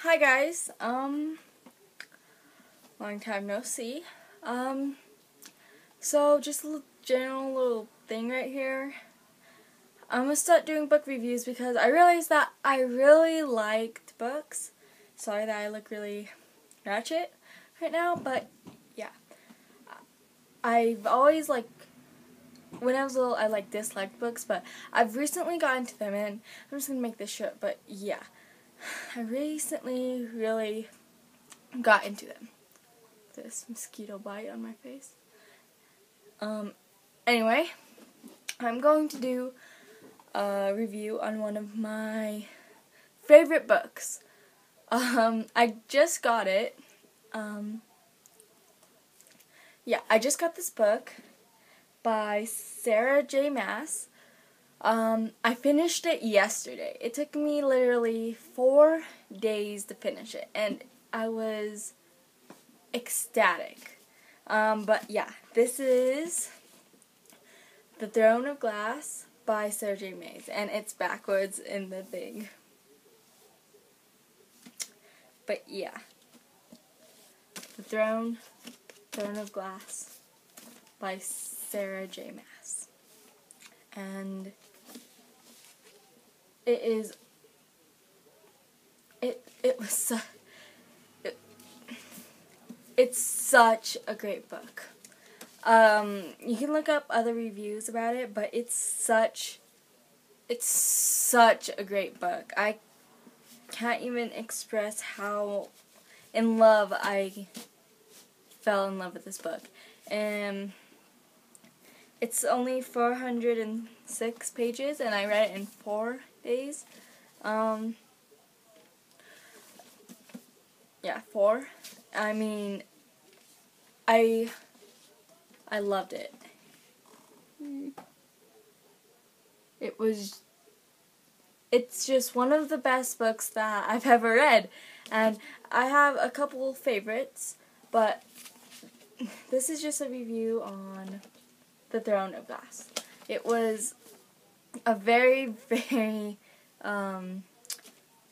Hi guys, long time no see. So just a general little thing right here. I'm gonna start doing book reviews because I realized that I really liked books. Sorry that I look really ratchet right now, but yeah. I've always when I was little, I disliked books, but I've recently gotten into them, and I'm just gonna make this short, but yeah. I recently really got into them. This mosquito bite on my face. Anyway, I'm going to do a review on one of my favorite books. I just got it. I just got this book by Sarah J. Maas. I finished it yesterday. It took me literally 4 days to finish it, and I was ecstatic. But yeah, this is The Throne of Glass by Sarah J. Maas, and it's backwards in the thing. But yeah, The Throne of Glass by Sarah J. Maas. And it's such a great book. You can look up other reviews about it, but it's such a great book. I can't even express how in love I fell in love with this book. And it's only 406 pages, and I read it in 4 days. Yeah, 4. I mean, I loved it. It's just one of the best books that I've ever read. And I have a couple favorites, but this is just a review on The Throne of Glass. It was a very, very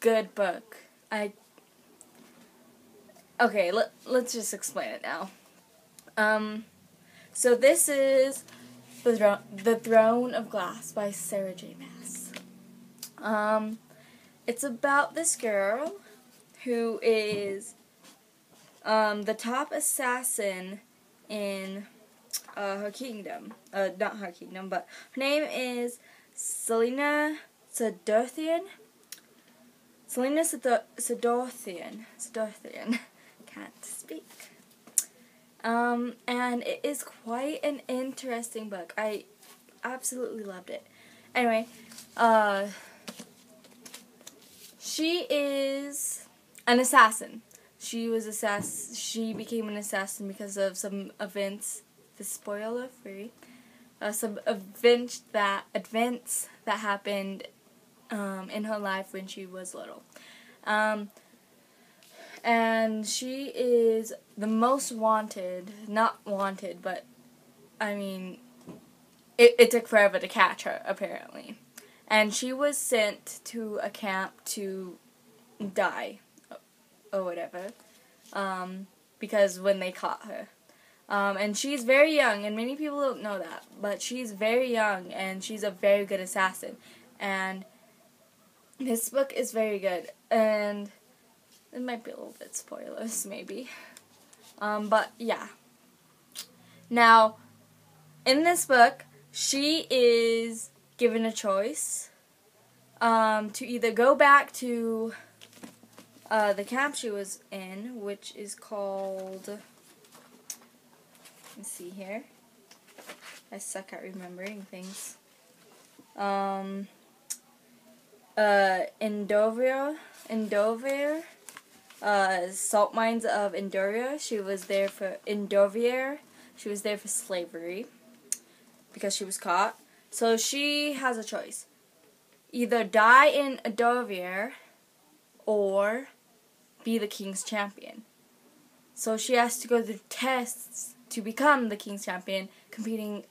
good book. Let's just explain it now. So this is The Throne of Glass by Sarah J. Maas. It's about this girl who is the top assassin in her kingdom. Not her kingdom, but her name is Selena Sedorthian. Sedorthian. Can't speak. And it is quite an interesting book. I absolutely loved it. Anyway, she is an assassin. She became an assassin because of some events. The spoiler free. Some events that happened in her life when she was little. And she is the most wanted, not wanted, but I mean, it took forever to catch her, apparently. And she was sent to a camp to die, or whatever, because when they caught her. And she's very young, and many people don't know that, but she's very young, and she's a very good assassin. And this book is very good, and it might be a little bit spoilers, maybe. But yeah. Now, in this book, she is given a choice to either go back to the camp she was in, which is called, let's see here. I suck at remembering things. Endover, salt mines of Endoria. She was there for slavery because she was caught. So she has a choice. Either die in Endover or be the king's champion. So she has to go through tests to become the king's champion, competing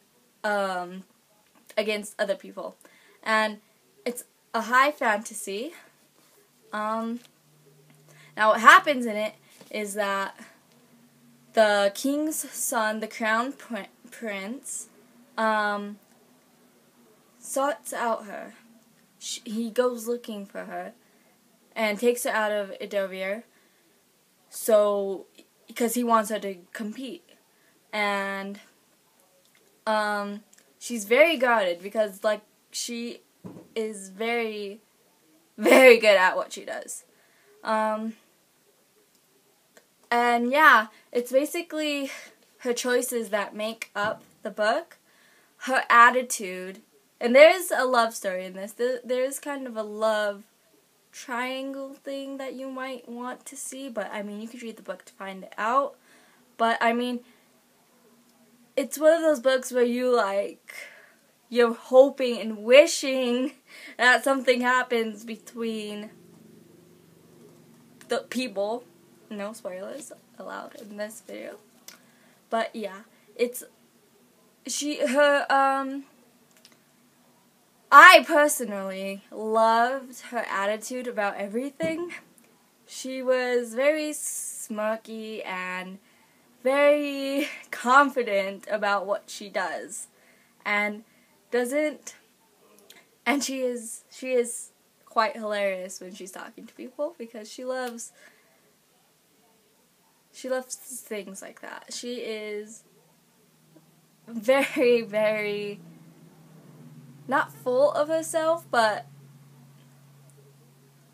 against other people. And it's a high fantasy. Now what happens in it is that the king's son, the crown prince, sorts out her. He goes looking for her and takes her out of Idovir, so because he wants her to compete. And she's very guarded because like she is very, very good at what she does. And yeah, it's basically her choices that make up the book, her attitude, and there's a love story in this. There's kind of a love triangle thing that you might want to see, but I mean, you could read the book to find it out. But I mean, it's one of those books where you're hoping and wishing that something happens between the people. No spoilers allowed in this video. But yeah, I personally loved her attitude about everything. She was very smirky and very confident about what she does, and she is quite hilarious when she's talking to people because she loves things like that. She is very, very not full of herself, but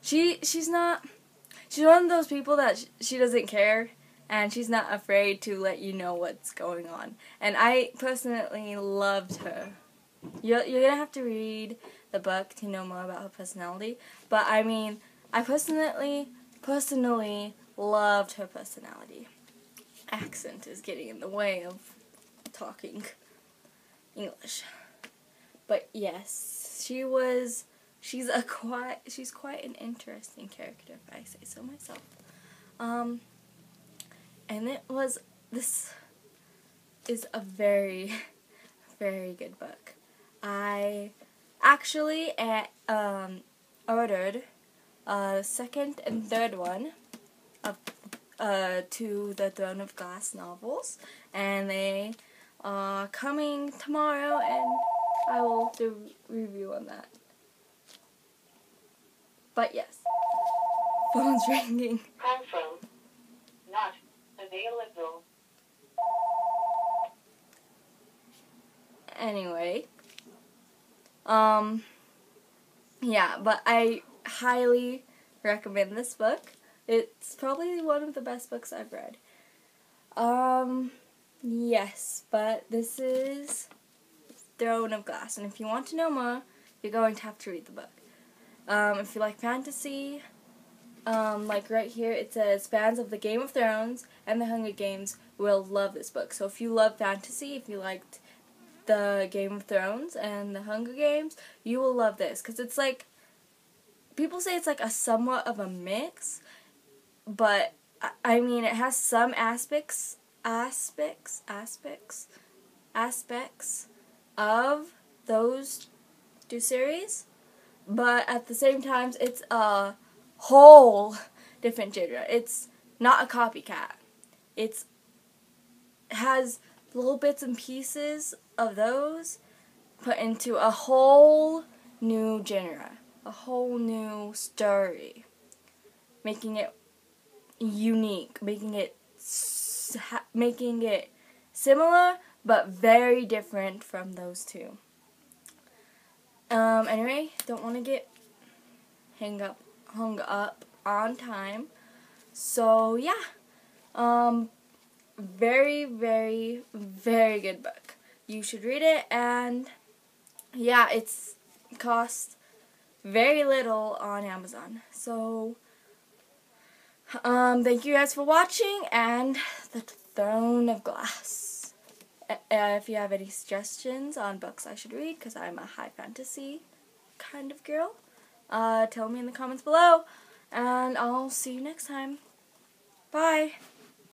she's one of those people that she doesn't care, and she's not afraid to let you know what's going on. And I personally loved her. You're gonna have to read the book to know more about her personality, but I mean, I personally loved her personality. Accent is getting in the way of talking English. But yes, she's quite an interesting character, if I say so myself. And this is a very, very good book. I actually ordered a second and third one of to the Throne of Glass novels, and they are coming tomorrow, and I will do a review on that. But yes, phone's ringing. Confirm. Not available. Anyway, yeah, but I highly recommend this book. It's probably one of the best books I've read. Yes, but this is Throne of Glass, and if you want to know more, you're going to have to read the book. If you like fantasy, like right here, it says fans of the Game of Thrones and the Hunger Games will love this book. So if you love fantasy, if you liked the Game of Thrones and the Hunger Games, you will love this, because it's like, people say it's like a somewhat of a mix, but I mean, it has some aspects of those two series, but at the same time, it's a whole different genre. It's not a copycat. It has little bits and pieces of those put into a whole new genre, a whole new story, making it unique, making it similar but very different from those two. Anyway, don't want to get hung up on time. So yeah, very, very, very good book. You should read it, and yeah, it's cost very little on Amazon. So thank you guys for watching, and the Throne of Glass. If you have any suggestions on books I should read, because I'm a high fantasy kind of girl, tell me in the comments below, and I'll see you next time. Bye!